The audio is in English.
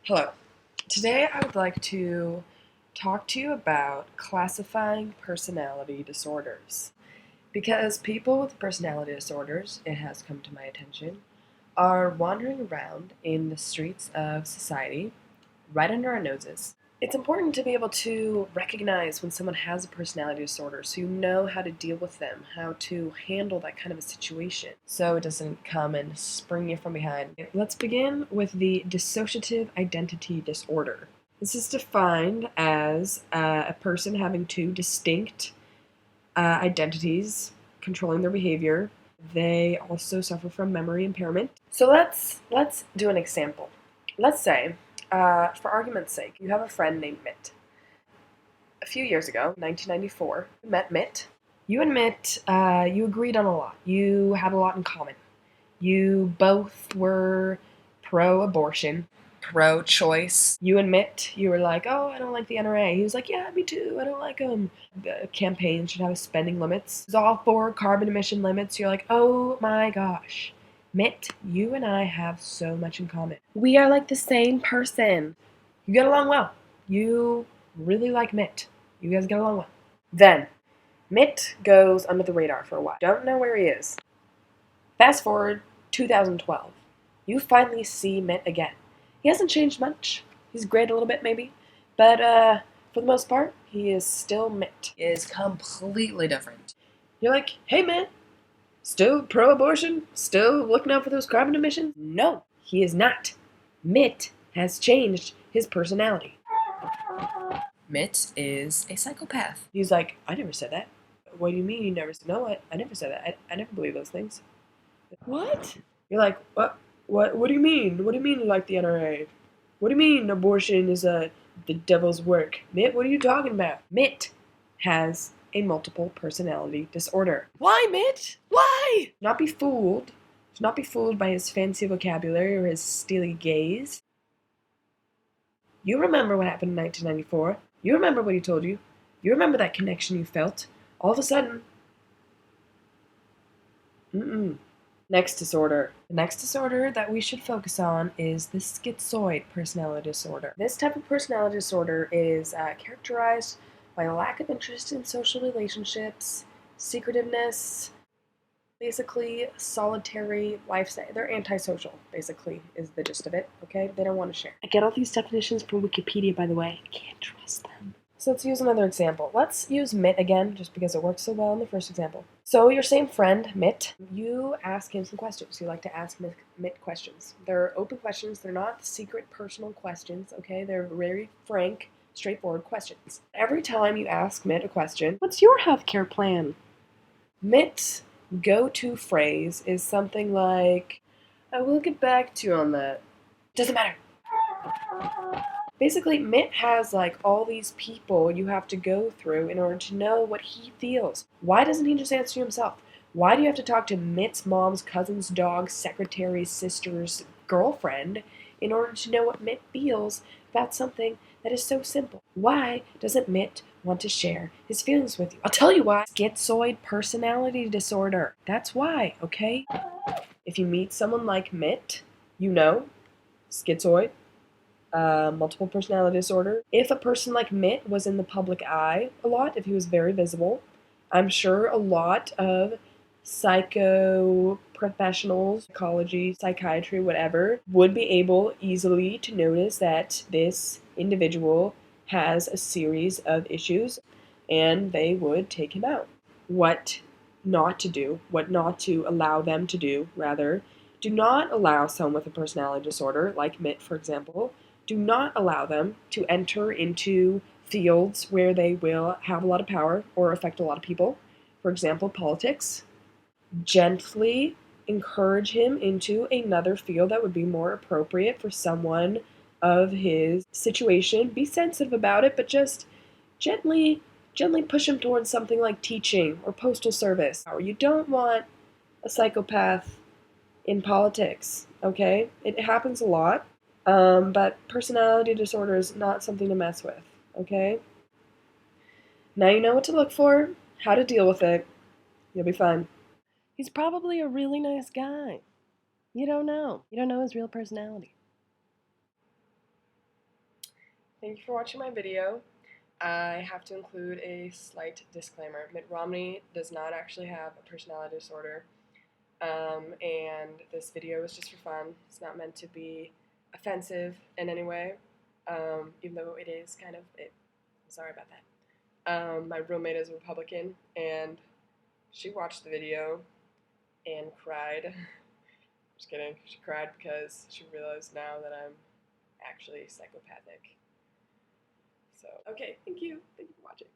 Hello. Today I would like to talk to you about classifying personality disorders. Because people with personality disorders, it has come to my attention, are wandering around in the streets of society right under our noses. It's important to be able to recognize when someone has a personality disorder so you know how to deal with them, how to handle that kind of a situation so it doesn't come and spring you from behind. Let's begin with the dissociative identity disorder. This is defined as a person having two distinct identities controlling their behavior. They also suffer from memory impairment. So let's do an example. Let's say, for argument's sake, you have a friend named Mitt. A few years ago, 1994, you met Mitt. You and Mitt, you agreed on a lot. You had a lot in common. You both were pro-abortion, pro-choice. You and Mitt, you were like, oh, I don't like the NRA. He was like, yeah, me too, I don't like them. The campaign should have spending limits. It's all for carbon emission limits. You're like, oh my gosh. Mitt, you and I have so much in common. We are like the same person. You get along well. You really like Mitt. You guys get along well. Then, Mitt goes under the radar for a while. Don't know where he is. Fast forward 2012. You finally see Mitt again. He hasn't changed much. He's grayed a little bit maybe, but for the most part, he is still Mitt. He is completely different. You're like, hey Mitt, still pro-abortion? Still looking out for those carbon emissions? No, he is not. Mitt has changed his personality. Mitt is a psychopath. He's like, I never said that. What do you mean you never said? No, I never said that. I never believe those things. What? You're like, what? What do you mean? What do you mean you like the NRA? What do you mean abortion is the devil's work? Mitt, what are you talking about? Mitt has a multiple personality disorder. Why, Mitt? Why? Not be fooled. Do not be fooled by his fancy vocabulary or his steely gaze. You remember what happened in 1994. You remember what he told you. You remember that connection you felt. All of a sudden, Next disorder. The next disorder that we should focus on is the schizoid personality disorder. This type of personality disorder is characterized by a lack of interest in social relationships, secretiveness, basically solitary lifestyle. They're antisocial, basically, is the gist of it, okay? They don't want to share. I get all these definitions from Wikipedia, by the way. I can't trust them. So let's use another example. Let's use Mitt again, just because it worked so well in the first example. So your same friend, Mitt, you ask him some questions. You like to ask Mitt questions. They're open questions. They're not secret personal questions, okay? They're very frank, straightforward questions. Every time you ask Mitt a question, what's your healthcare plan? Mitt's go-to phrase is something like, I will get back to you on that. Doesn't matter. Basically, Mitt has like all these people you have to go through in order to know what he feels. Why doesn't he just answer himself? Why do you have to talk to Mitt's mom's cousin's dog, secretary's sister's girlfriend in order to know what Mitt feels about something that is so simple? Why doesn't Mitt want to share his feelings with you? I'll tell you why. Schizoid personality disorder. That's why, okay? If you meet someone like Mitt, you know, schizoid, multiple personality disorder. If a person like Mitt was in the public eye a lot, if he was very visible, I'm sure a lot of psycho professionals, psychology, psychiatry, whatever, would be able easily to notice that this individual has a series of issues and they would take him out. What not to do, what not to allow them to do, rather. Do not allow someone with a personality disorder, like Mitt, for example, do not allow them to enter into fields where they will have a lot of power or affect a lot of people. For example, politics. Gently encourage him into another field that would be more appropriate for someone of his situation. Be sensitive about it, but just gently push him towards something like teaching or postal service. Or you don't want a psychopath in politics, okay? It happens a lot. But personality disorder is not something to mess with, okay? Now you know what to look for, how to deal with it. You'll be fine. He's probably a really nice guy. You don't know. You don't know his real personality. Thank you for watching my video. I have to include a slight disclaimer. Mitt Romney does not actually have a personality disorder, and this video is just for fun. It's not meant to be offensive in any way, even though it is kind of. I'm sorry about that. My roommate is a Republican, and she watched the video and cried. Just kidding. She cried because she realized now that I'm actually psychopathic. So, okay, thank you. Thank you for watching.